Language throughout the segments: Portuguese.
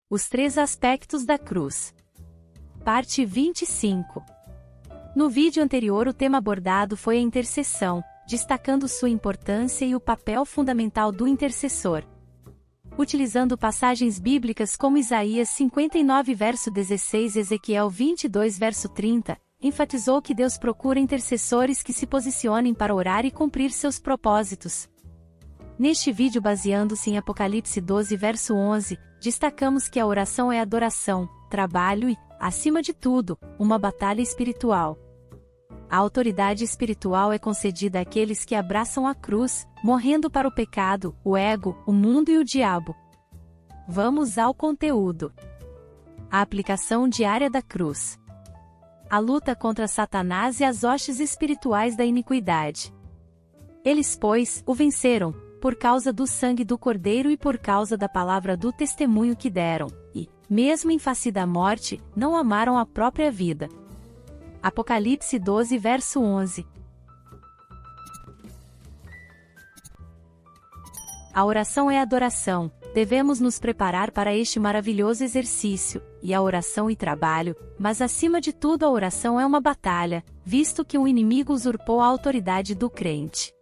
Os três aspectos da cruz. Parte 25. No vídeo anterior o tema abordado foi a intercessão, destacando sua importância e o papel fundamental do intercessor. Utilizando passagens bíblicas como Isaías 59 verso 16 e Ezequiel 22 verso 30, enfatizou que Deus procura intercessores que se posicionem para orar e cumprir seus propósitos. Neste vídeo, baseando-se em Apocalipse 12 verso 11, destacamos que a oração é adoração, trabalho e, acima de tudo, uma batalha espiritual. A autoridade espiritual é concedida àqueles que abraçam a cruz, morrendo para o pecado, o ego, o mundo e o diabo. Vamos ao conteúdo. A aplicação diária da cruz. A luta contra Satanás e as hostes espirituais da iniquidade. Eles, pois, o venceram, por causa do sangue do Cordeiro e por causa da palavra do testemunho que deram, e, mesmo em face da morte, não amaram a própria vida. Apocalipse 12 verso 11. A oração é adoração, devemos nos preparar para este maravilhoso exercício, e a oração e trabalho, mas acima de tudo a oração é uma batalha, visto que o inimigo usurpou a autoridade do crente.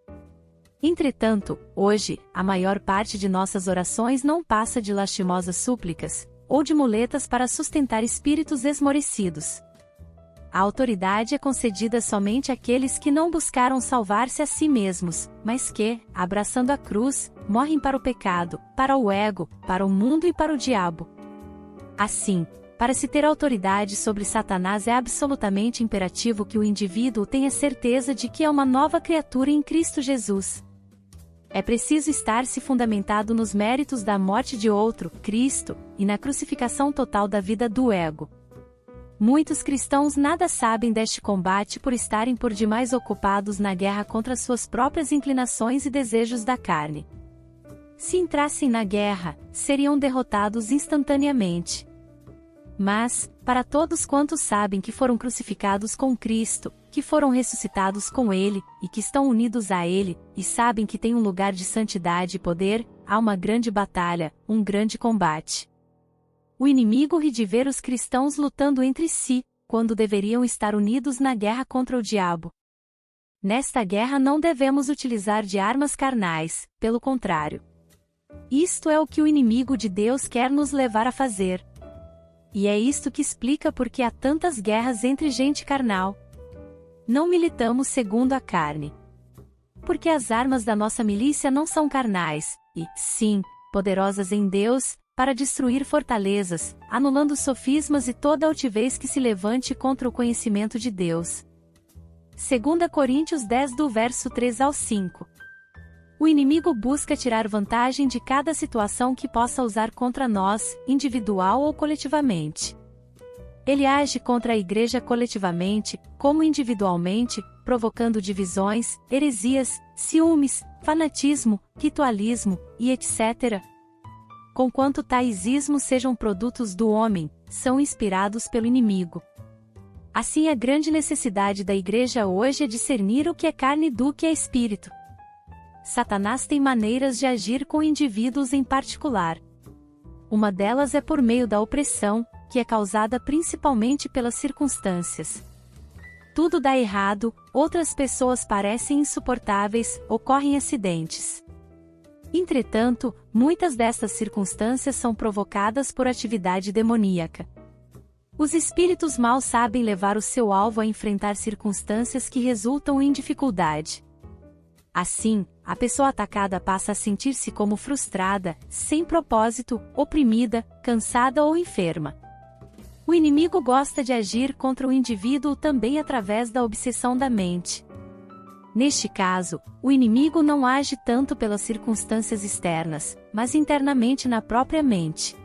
Entretanto, hoje, a maior parte de nossas orações não passa de lastimosas súplicas, ou de muletas para sustentar espíritos esmorecidos. A autoridade é concedida somente àqueles que não buscaram salvar-se a si mesmos, mas que, abraçando a cruz, morrem para o pecado, para o ego, para o mundo e para o diabo. Assim, para se ter autoridade sobre Satanás é absolutamente imperativo que o indivíduo tenha certeza de que é uma nova criatura em Cristo Jesus. É preciso estar-se fundamentado nos méritos da morte de outro, Cristo, e na crucificação total da vida do ego. Muitos cristãos nada sabem deste combate por estarem por demais ocupados na guerra contra suas próprias inclinações e desejos da carne. Se entrassem na guerra, seriam derrotados instantaneamente. Mas, para todos quantos sabem que foram crucificados com Cristo, que foram ressuscitados com Ele, e que estão unidos a Ele, e sabem que têm um lugar de santidade e poder, há uma grande batalha, um grande combate. O inimigo ri de ver os cristãos lutando entre si, quando deveriam estar unidos na guerra contra o diabo. Nesta guerra não devemos utilizar de armas carnais, pelo contrário. Isto é o que o inimigo de Deus quer nos levar a fazer. E é isto que explica por que há tantas guerras entre gente carnal. Não militamos segundo a carne. Porque as armas da nossa milícia não são carnais, e, sim, poderosas em Deus, para destruir fortalezas, anulando sofismas e toda altivez que se levante contra o conhecimento de Deus. 2 Coríntios 10 do verso 3 ao 5. O inimigo busca tirar vantagem de cada situação que possa usar contra nós, individual ou coletivamente. Ele age contra a igreja coletivamente, como individualmente, provocando divisões, heresias, ciúmes, fanatismo, ritualismo, e etc. Conquanto tais ismos sejam produtos do homem, são inspirados pelo inimigo. Assim, a grande necessidade da igreja hoje é discernir o que é carne do que é espírito. Satanás tem maneiras de agir com indivíduos em particular. Uma delas é por meio da opressão, que é causada principalmente pelas circunstâncias. Tudo dá errado, outras pessoas parecem insuportáveis, ocorrem acidentes. Entretanto, muitas dessas circunstâncias são provocadas por atividade demoníaca. Os espíritos maus sabem levar o seu alvo a enfrentar circunstâncias que resultam em dificuldade. Assim, a pessoa atacada passa a sentir-se como frustrada, sem propósito, oprimida, cansada ou enferma. O inimigo gosta de agir contra o indivíduo também através da obsessão da mente. Neste caso, o inimigo não age tanto pelas circunstâncias externas, mas internamente na própria mente.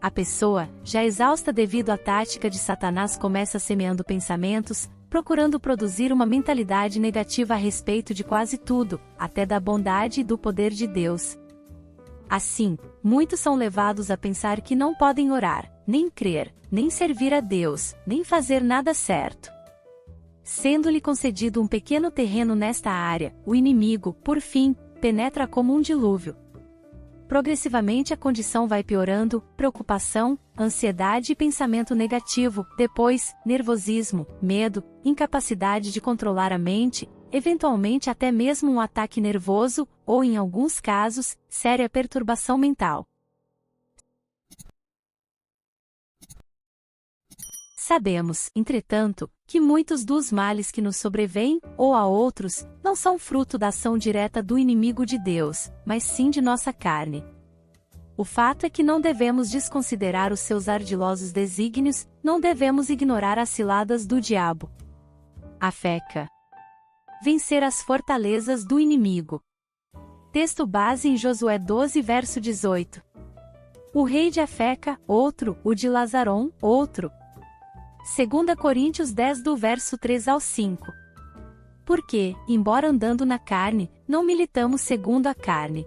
A pessoa, já exausta devido à tática de Satanás, começa semeando pensamentos, procurando produzir uma mentalidade negativa a respeito de quase tudo, até da bondade e do poder de Deus. Assim, muitos são levados a pensar que não podem orar, nem crer, nem servir a Deus, nem fazer nada certo. Sendo-lhe concedido um pequeno terreno nesta área, o inimigo, por fim, penetra como um dilúvio. Progressivamente a condição vai piorando, preocupação, ansiedade e pensamento negativo, depois, nervosismo, medo, incapacidade de controlar a mente, eventualmente até mesmo um ataque nervoso, ou em alguns casos, séria perturbação mental. Sabemos, entretanto, que muitos dos males que nos sobrevêm, ou a outros, não são fruto da ação direta do inimigo de Deus, mas sim de nossa carne. O fato é que não devemos desconsiderar os seus ardilosos desígnios, não devemos ignorar as ciladas do diabo. Afeca. Vencer as fortalezas do inimigo. Texto base em Josué 12 verso 18. O rei de Afeca, outro, o de Lazarom, outro. 2 Coríntios 10 do verso 3 ao 5. Porque, embora andando na carne, não militamos segundo a carne.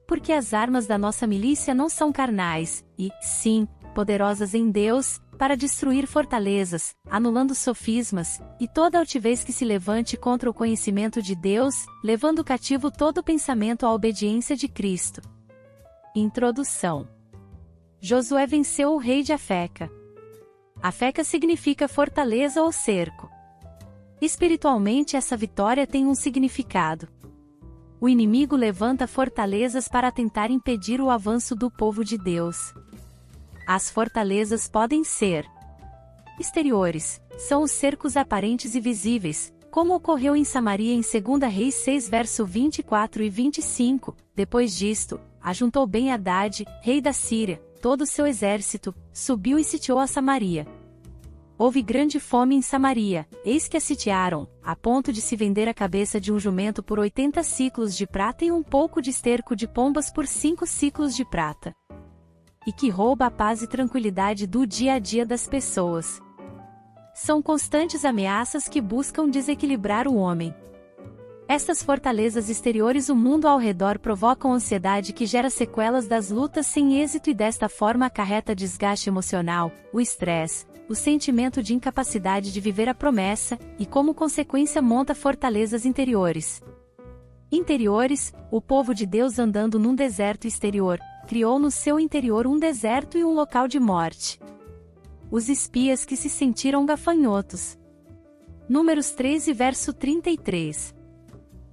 Porque as armas da nossa milícia não são carnais, e, sim, poderosas em Deus, para destruir fortalezas, anulando sofismas, e toda altivez que se levante contra o conhecimento de Deus, levando cativo todo pensamento à obediência de Cristo. Introdução. Josué venceu o rei de Afeca. Afeca significa fortaleza ou cerco. Espiritualmente essa vitória tem um significado. O inimigo levanta fortalezas para tentar impedir o avanço do povo de Deus. As fortalezas podem ser exteriores, são os cercos aparentes e visíveis, como ocorreu em Samaria em 2 Reis 6 verso 24 e 25, depois disto, ajuntou Ben-Hadad, rei da Síria, todo o seu exército, subiu e sitiou a Samaria. Houve grande fome em Samaria, eis que a sitiaram, a ponto de se vender a cabeça de um jumento por 80 siclos de prata e um pouco de esterco de pombas por 5 siclos de prata. E que rouba a paz e tranquilidade do dia a dia das pessoas. São constantes ameaças que buscam desequilibrar o homem. Estas fortalezas exteriores o mundo ao redor provocam ansiedade que gera sequelas das lutas sem êxito e desta forma acarreta desgaste emocional, o estresse, o sentimento de incapacidade de viver a promessa, e como consequência monta fortalezas interiores. Interiores, o povo de Deus andando num deserto exterior, criou no seu interior um deserto e um local de morte. Os espias que se sentiram gafanhotos. Números 13 verso 33.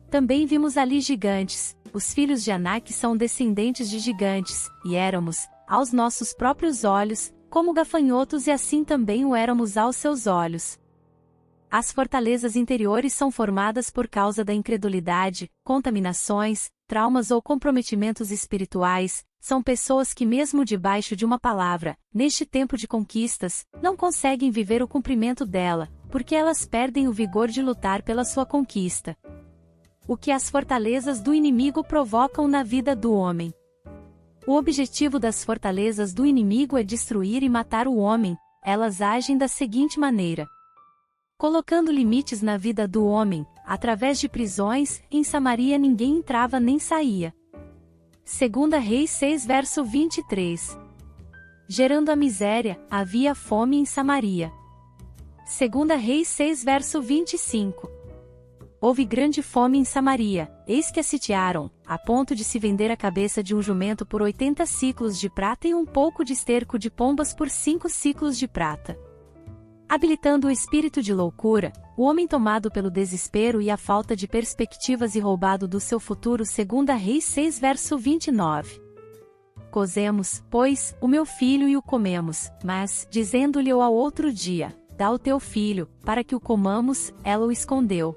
Também vimos ali gigantes, os filhos de Anak são descendentes de gigantes, e éramos, aos nossos próprios olhos, como gafanhotos e assim também o éramos aos seus olhos. As fortalezas interiores são formadas por causa da incredulidade, contaminações, traumas ou comprometimentos espirituais, são pessoas que mesmo debaixo de uma palavra, neste tempo de conquistas, não conseguem viver o cumprimento dela, porque elas perdem o vigor de lutar pela sua conquista. O que as fortalezas do inimigo provocam na vida do homem. O objetivo das fortalezas do inimigo é destruir e matar o homem, elas agem da seguinte maneira. Colocando limites na vida do homem, através de prisões, em Samaria ninguém entrava nem saía. 2 Reis 6 verso 23. Gerando a miséria, havia fome em Samaria. 2 Reis 6 verso 25. Houve grande fome em Samaria, eis que a sitiaram, a ponto de se vender a cabeça de um jumento por 80 siclos de prata e um pouco de esterco de pombas por 5 siclos de prata. Habilitando o espírito de loucura, o homem tomado pelo desespero e a falta de perspectivas e roubado do seu futuro 2 Reis 6 verso 29. Cozemos, pois, o meu filho e o comemos, mas, dizendo-lhe ao outro dia, dá o teu filho, para que o comamos, ela o escondeu.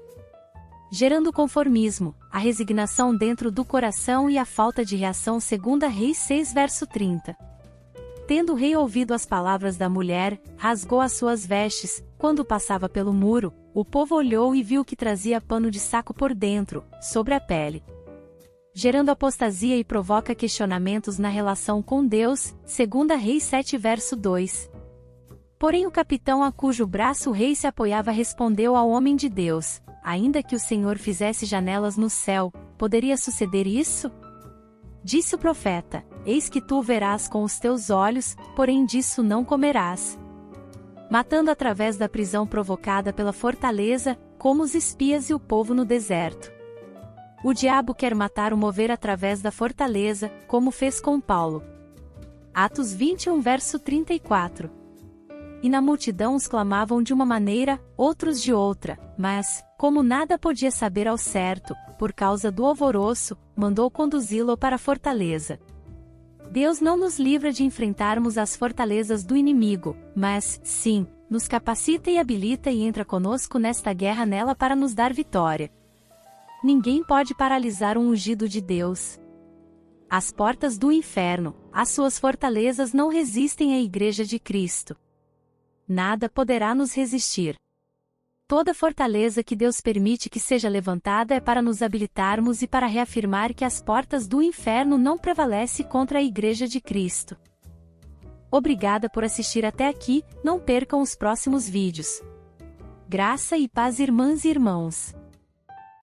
Gerando conformismo, a resignação dentro do coração e a falta de reação 2 Reis 6 verso 30. Tendo o rei ouvido as palavras da mulher, rasgou as suas vestes, quando passava pelo muro, o povo olhou e viu que trazia pano de saco por dentro, sobre a pele. Gerando apostasia e provoca questionamentos na relação com Deus, 2 Reis 7 verso 2. Porém o capitão a cujo braço o rei se apoiava respondeu ao homem de Deus, ainda que o Senhor fizesse janelas no céu, poderia suceder isso? Disse o profeta, eis que tu o verás com os teus olhos, porém disso não comerás. Matando através da prisão provocada pela fortaleza, como os espias e o povo no deserto. O diabo quer matar o mover através da fortaleza, como fez com Paulo. Atos 21 verso 34. E na multidão uns clamavam de uma maneira, outros de outra, mas, como nada podia saber ao certo, por causa do alvoroço, mandou conduzi-lo para a fortaleza. Deus não nos livra de enfrentarmos as fortalezas do inimigo, mas, sim, nos capacita e habilita e entra conosco nesta guerra nela para nos dar vitória. Ninguém pode paralisar um ungido de Deus. As portas do inferno, as suas fortalezas não resistem à Igreja de Cristo. Nada poderá nos resistir. Toda fortaleza que Deus permite que seja levantada é para nos habilitarmos e para reafirmar que as portas do inferno não prevalecem contra a Igreja de Cristo. Obrigada por assistir até aqui, não percam os próximos vídeos. Graça e paz, irmãs e irmãos.